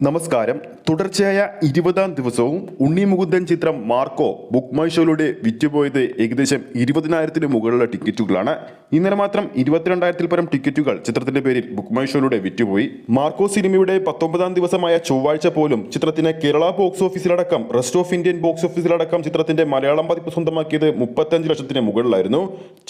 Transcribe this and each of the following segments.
നമസ്കാരം. തുടർച്ചയായ 20-ാം ദിവസവും ഉണ്ണി മുകുന്ദൻ ചിത്രം മാർക്കോ ബുക്ക് മൈ ഷോയിലൂടെ വിറ്റുപോയത് ഏകദേശം 20,000-ന് മുകളിലുള്ള ടിക്കറ്റുകളാണ്. ഇന്നലെ മാത്രം 22,000-ൽ പരം ടിക്കറ്റുകൾ ചിത്രത്തിന്റെ പേരിൽ ബുക്ക് മൈ ഷോയിലൂടെ വിറ്റുപോയി. മാർക്കോ സിനിമയുടെ 19-ാം ദിവസമായ ചൊവ്വാഴ്ച പോലും ചിത്രത്തിന് കേരള ബോക്സ് ഓഫീസിലടക്കം റെസ്റ്റ് ഓഫ് ഇന്ത്യൻ ബോക്സ് ഓഫീസിലടക്കം ചിത്രത്തിന്റെ മലയാളം പതിപ്പ് സ്വന്തമാക്കിയത് 35 ലക്ഷത്തിന് മുകളിലായിരുന്നു.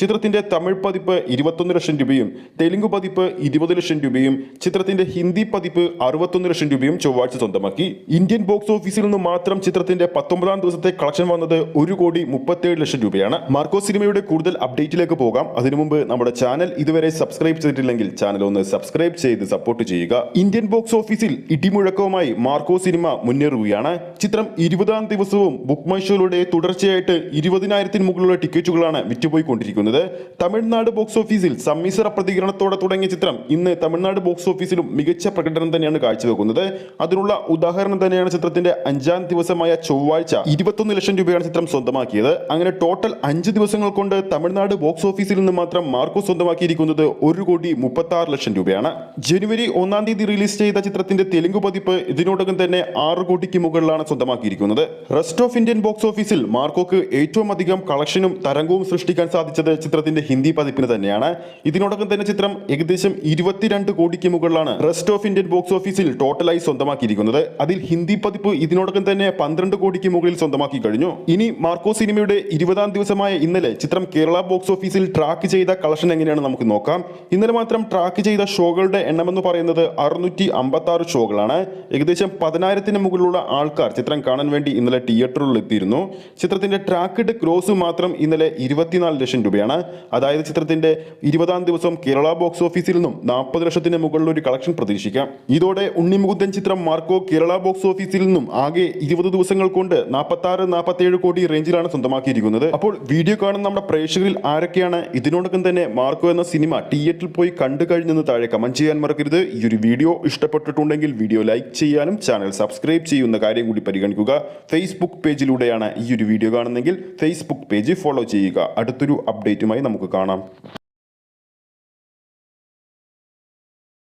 ചിത്രത്തിന്റെ തമിഴ് പതിപ്പ് 21 ലക്ഷം രൂപയും തെലുങ്ക് പതിപ്പ് 20 ലക്ഷം രൂപയും ചിത്രത്തിന്റെ ഹിന്ദി പതിപ്പ് 61 ലക്ഷം രൂപയും ചൊവ്വാഴ്ച സ്വന്തമാക്കി. ഇന്ത്യൻ ബോക്സ് ഓഫീസിൽ നിന്ന് മാത്രം ചിത്രത്തിന്റെ 19-ാം ദിവസത്തെ കളക്ഷൻ വന്നത് 1,37 ലക്ഷം രൂപയാണ്. മാർക്കോ സിനിമയുടെ കൂടുതൽ അപ്ഡേറ്റിലേക്ക് പോകാം. അതിനു മുമ്പ് നമ്മുടെ ചാനൽ ഇതുവരെ സബ്സ്ക്രൈബ് ചെയ്തിട്ടില്ലെങ്കിൽ ചാനൽ ഒന്ന് സബ്സ്ക്രൈബ് ചെയ്ത് സപ്പോർട്ട് ചെയ്യുക. ഇന്ത്യൻ ബോക്സ് ഓഫീസിൽ ഇടിമുഴക്കവുമായി മാർക്കോ സിനിമ മുന്നേറുകയാണ്. ചിത്രം 20-ാം ദിവസവും ബുക്ക് മൈ ഷോയിലൂടെ തുടർച്ചയായിട്ട് 20,000-ന് മുകളിലുള്ള ടിക്കറ്റുകളാണ് വിറ്റുപോയിക്കൊണ്ടിരിക്കുന്നത്. തമിഴ്നാട് ബോക്സ് ഓഫീസിൽ സമ്മിശ്ര പ്രതികരണത്തോടെ തുടങ്ങിയ ചിത്രം ഇന്ന് തമിഴ്നാട് ബോക്സ് ഓഫീസിലും മികച്ച പ്രകടനം തന്നെയാണ് കാഴ്ചവെക്കുന്നത്. അതിനുള്ള ഉദാഹരണം തന്നെയാണ് ചിത്രത്തിന്റെ 5-ാം ദിവസമായ ചൊവ്വാഴ്ച 21 ലക്ഷം രൂപയാണ് ചിത്രം സ്വന്തമാക്കിയത്. അങ്ങനെ ടോട്ടൽ 5 ദിവസങ്ങൾ കൊണ്ട് തമിഴ്നാട് ബോക്സ് ഓഫീസിൽ നിന്ന് മാത്രം മാർക്കോ സ്വന്തമാക്കിയിരിക്കുന്നത് 1,36 ലക്ഷം രൂപയാണ്. ജനുവരി 1-ാം തീയതി റിലീസ് ചെയ്ത ചിത്രത്തിന്റെ തെലുങ്ക് പതിപ്പ് ഇതിനോടകം തന്നെ 6 കോടിക്ക് മുകളിലാണ് സ്വന്തമാക്കിയിരിക്കുന്നത്. റെസ്റ്റ് ഓഫ് ഇന്ത്യൻ ബോക്സ് ഓഫീസിൽ മാർക്കോക്ക് ഏറ്റവും അധികം കളക്ഷനും തരംഗവും സൃഷ്ടിക്കാൻ സാധിച്ചത് ചിത്രത്തിന്റെ ഹിന്ദി പതിപ്പിന് തന്നെയാണ്. ഇതിനോടകം തന്നെ ചിത്രം ഏകദേശം 22 കോടിക്ക് മുകളിലാണ് റെസ്റ്റ് ഓഫ് ഇന്ത്യൻ ബോക്സ് ഓഫീസിൽ ടോട്ടലായി സ്വന്തമാക്കിയിരിക്കുന്നത്. അതിൽ ഹിന്ദി പതിപ്പ് ഇതിനോടകം തന്നെ 12 കോടിക്ക് മുകളിൽ സ്വന്തമാക്കി കഴിഞ്ഞു. ഇനി മാർക്കോ സിനിമയുടെ 20-ാം ദിവസമായ ഇന്നലെ ചിത്രം കേരള ബോക്സ് ഓഫീസിൽ ട്രാക്ക് ചെയ്ത കളക്ഷൻ എങ്ങനെയാണ് നമുക്ക് നോക്കാം. ഇന്നലെ മാത്രം ട്രാക്ക് ചെയ്ത ഷോകളുടെ എണ്ണമെന്ന് പറയുന്നത് 656 ഷോകളാണ്. ഏകദേശം 10,000-ന് മുകളിലുള്ള ആൾക്കാർ ചിത്രം കാണാൻ വേണ്ടി ഇന്നലെ തിയേറ്ററുകളിൽ എത്തിയിരുന്നു. ചിത്രത്തിന്റെ ട്രാക്ക്ഡ് ഗ്രോസ് മാത്രം ഇന്നലെ 24 ലക്ഷം രൂപയാണ്. അതായത് ചിത്രത്തിന്റെ 20-ാം ദിവസം കേരള ബോക്സ് ഓഫീസിൽ നിന്നും 40 ലക്ഷത്തിന് മുകളിൽ ഒരു കളക്ഷൻ പ്രതീക്ഷിക്കാം. ഇതോടെ ഉണ്ണി മുകുന്ദൻ ചിത്രം മാർക്കോ കേരള ബോക്സ് ഓഫീസിൽ നിന്നും ആകെ 20 ദിവസങ്ങൾ കൊണ്ട് 46-47 കോടി റേഞ്ചിലാണ് സ്വന്തമാക്കിയിരിക്കുന്നത്. അപ്പോൾ വീഡിയോ കാണുന്ന നമ്മുടെ പ്രേക്ഷകരിൽ ആരൊക്കെയാണ് ഇതിനോടകം തന്നെ മാർക്കോ എന്ന സിനിമ തിയേറ്ററിൽ പോയി കണ്ടു കഴിഞ്ഞെന്ന് താഴെ കമന്റ് ചെയ്യാൻ മറക്കരുത്. ഈ ഒരു വീഡിയോ ഇഷ്ടപ്പെട്ടിട്ടുണ്ടെങ്കിൽ വീഡിയോ ലൈക്ക് ചെയ്യാനും ചാനൽ സബ്സ്ക്രൈബ് ചെയ്യുന്ന കാര്യം കൂടി പരിഗണിക്കുക. ഫേസ്ബുക്ക് പേജിലൂടെയാണ് ഈ ഒരു വീഡിയോ കാണുന്നതെങ്കിൽ ഫേസ്ബുക്ക് പേജ് ഫോളോ ചെയ്യുക. അടുത്തൊരു അപ്ഡേറ്റുമായി നമുക്ക് കാണാം.